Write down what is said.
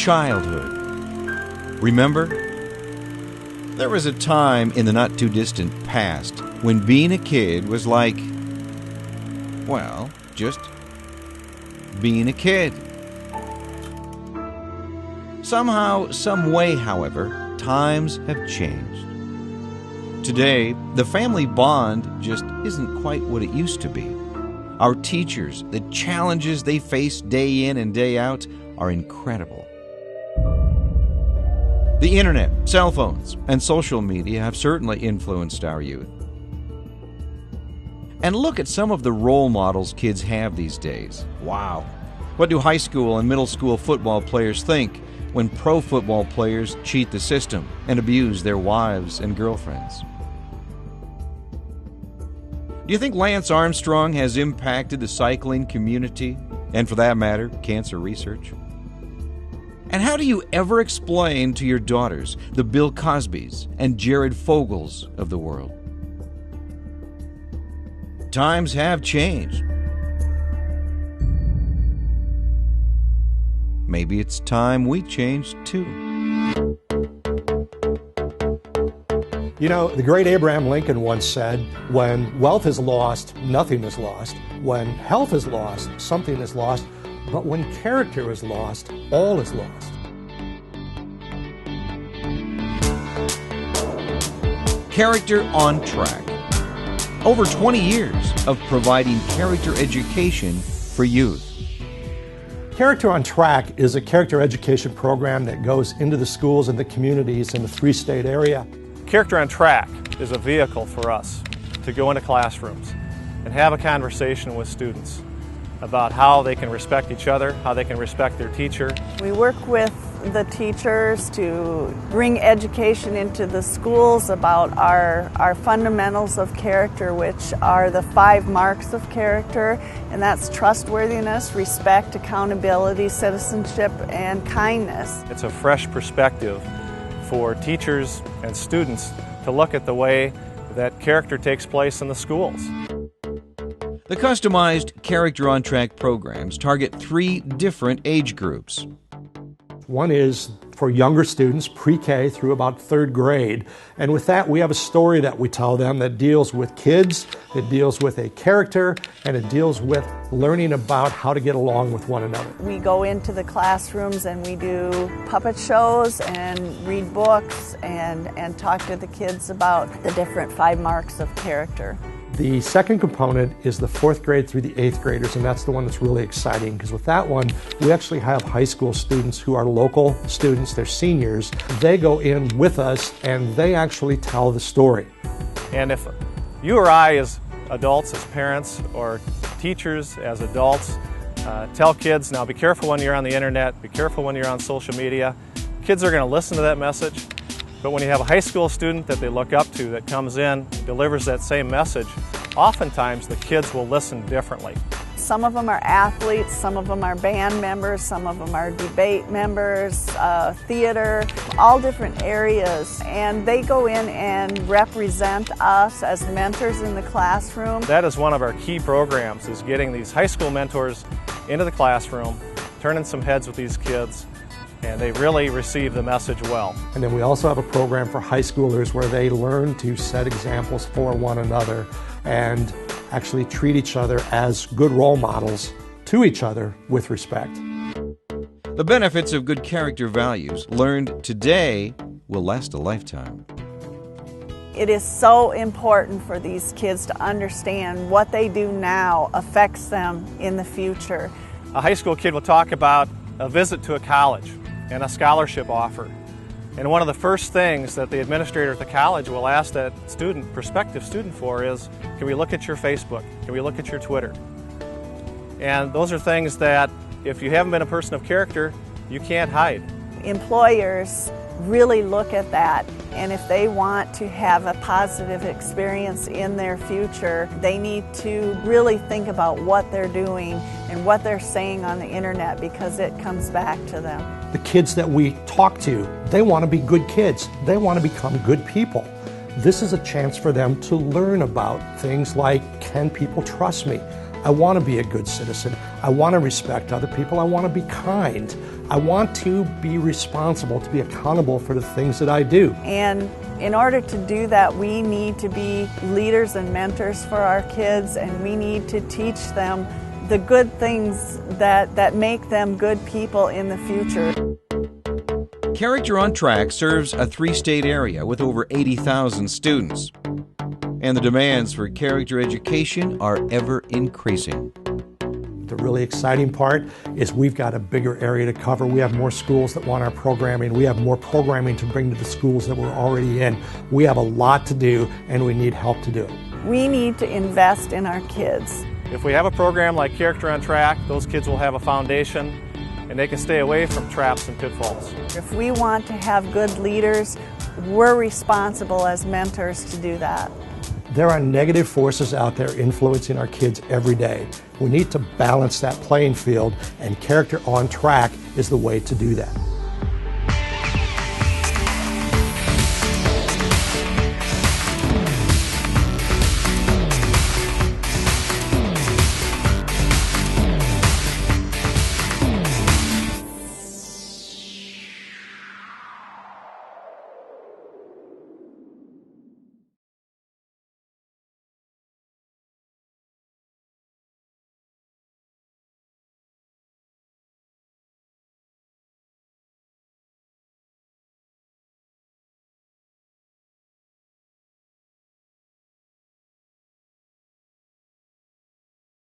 childhood. Remember? There was a time in the not-too-distant past when being a kid was like, well, just being a kid. Somehow, some way, however, times have changed. Today, the family bond just isn't quite what it used to be. Our teachers, the challenges they face day in and day out, are incredible. The internet, cell phones, and social media have certainly influenced our youth. And look at some of the role models kids have these days. Wow. What do high school and middle school football players think when pro football players cheat the system and abuse their wives and girlfriends? Do you think Lance Armstrong has impacted the cycling community, and for that matter, cancer research? And how do you ever explain to your daughters the Bill Cosbys and Jared Fogels of the world? Times have changed. Maybe it's time we changed too. You know, the great Abraham Lincoln once said, when wealth is lost, nothing is lost. When health is lost, something is lost. But when character is lost, all is lost. Character on Track. Over 20 years of providing character education for youth. Character on Track is a character education program that goes into the schools and the communities in the three-state area. Character on Track is a vehicle for us to go into classrooms and have a conversation with students about how they can respect each other, how they can respect their teacher. We work with the teachers to bring education into the schools about our fundamentals of character, which are the 5 marks of character, and that's trustworthiness, respect, accountability, citizenship, and kindness. It's a fresh perspective for teachers and students to look at the way that character takes place in the schools. The customized Character on Track programs target 3 different age groups. One is for younger students, pre-K through about 3rd grade. And with that, we have a story that we tell them that deals with kids, it deals with a character, and it deals with learning about how to get along with one another. We go into the classrooms and we do puppet shows and read books and talk to the kids about the different 5 marks of character. The second component is the 4th grade through the 8th graders, and that's the one that's really exciting, because with that one, we actually have high school students who are local students, they're seniors. They go in with us and they actually tell the story. And if you or I as adults, as parents, or teachers as adults, tell kids, now be careful when you're on the internet, be careful when you're on social media, kids are going to listen to that message. But when you have a high school student that they look up to that comes in, delivers that same message, oftentimes the kids will listen differently. Some of them are athletes, some of them are band members, some of them are debate members, theater, all different areas. And they go in and represent us as mentors in the classroom. That is one of our key programs, is getting these high school mentors into the classroom, turning some heads with these kids, and they really receive the message well. And then we also have a program for high schoolers where they learn to set examples for one another and actually treat each other as good role models to each other with respect. The benefits of good character values learned today will last a lifetime. It is so important for these kids to understand what they do now affects them in the future. A high school kid will talk about a visit to a college and a scholarship offer. And one of the first things that the administrator at the college will ask that student, prospective student, for is, can we look at your Facebook? Can we look at your Twitter? And those are things that, if you haven't been a person of character, you can't hide. Employers really look at that, and if they want to have a positive experience in their future, they need to really think about what they're doing and what they're saying on the internet, because it comes back to them. The kids that we talk to, they want to be good kids. They want to become good people. This is a chance for them to learn about things like, can people trust me? I want to be a good citizen. I want to respect other people. I want to be kind. I want to be responsible, to be accountable for the things that I do. And in order to do that, we need to be leaders and mentors for our kids, and we need to teach them the good things that make them good people in the future. Character on Track serves a 3-state area with over 80,000 students. And the demands for character education are ever increasing. The really exciting part is we've got a bigger area to cover. We have more schools that want our programming. We have more programming to bring to the schools that we're already in. We have a lot to do, and we need help to do it. We need to invest in our kids. If we have a program like Character on Track, those kids will have a foundation and they can stay away from traps and pitfalls. If we want to have good leaders, we're responsible as mentors to do that. There are negative forces out there influencing our kids every day. We need to balance that playing field, and Character on Track is the way to do that.